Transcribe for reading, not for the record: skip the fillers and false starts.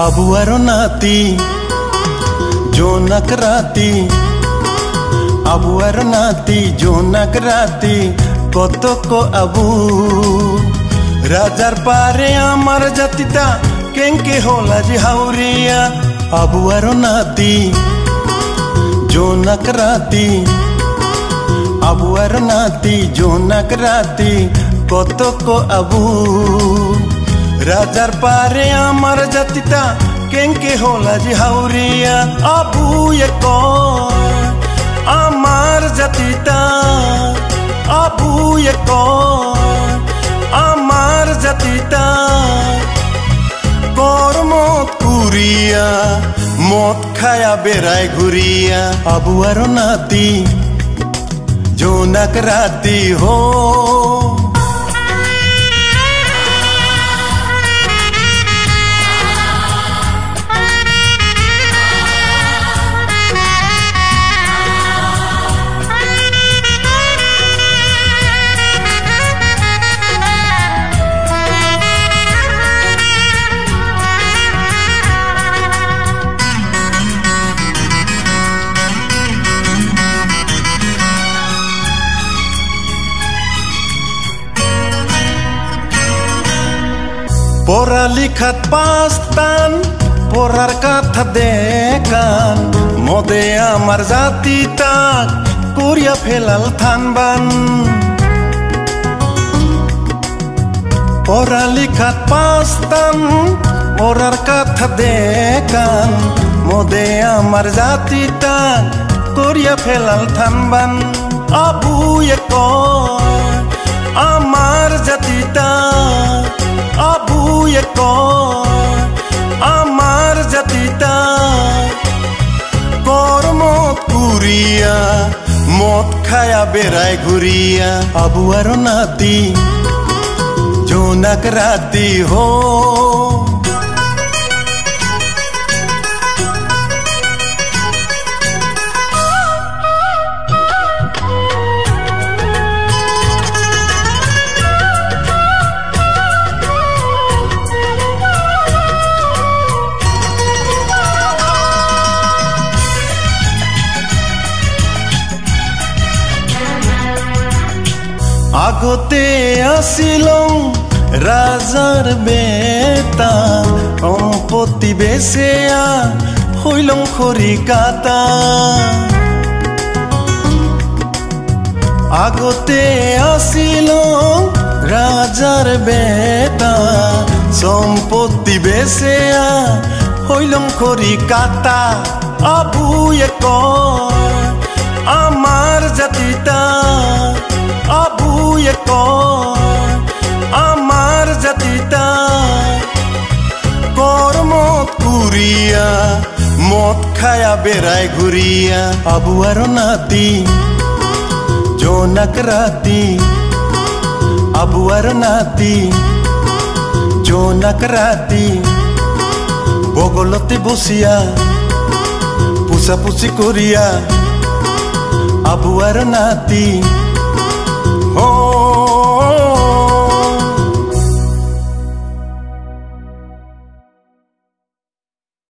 আবুয়ার নাতি জোনাক রাতি, আবুয়ার নাতি জোনাক রাতি, কত কো আবু রাজার পারে আমার জাতিটা কেঙ্কে হলা যে হাউরিয়া। আবুয়ার নাতি জোনাক রাতি, আবুয়ার নাতি জোনাক রাতি, কত কো আবু রাজার পারে আমার জাতিটা কেঙ্কে হলা যে হাউরিয়া। আবু কয় আমার জাতিটা, আবু কয় আমার জাতিটা, কর্ম কুরিয়া মদ খায়া বেড়ায় ঘুরিয়া। আবুয়ার নাতি জোনাক রাতি হো। পড়ালিখাত পাস্তান পড়ার কথা দেখান, মদে আমার জাতিটা করিয়া ফেলাল থানবান। পড়ালিখাত পাস্তান পড়ার কথা দেখান, মদে আমার জাতিটা করিয়া ফেলাল থানবান। আবু কয় আমার জাতিটা, আবু কয় আমার জাতিটা, কর্ম কুরিয়া মদ খায়া বেড়ায় ঘুরিয়া। আবুয়ার নাতি জোনাক রাতি হো। আগতে আসিল রাজার বেটা, সম্পত্তি বেচেয়া হইলং খড়ি কাটা। আগতে আসিল রাজার বেটা, সম্পত্তি বেচেয়া হইলং খড়ি কাটা। আবু কয় আমার জাতিটা, আবু কয় আমার জাতিটা, কর্ম কুরিয়া মদ খায়া বেড়ায় ঘুরিয়া। আবুয়ার নাতি জোনাক রাতি, আবুয়ার নাতি জোনাক রাতি, বগলতে বসিয়া পুষাপুষি করিয়া। আবুয়ার নাতি ও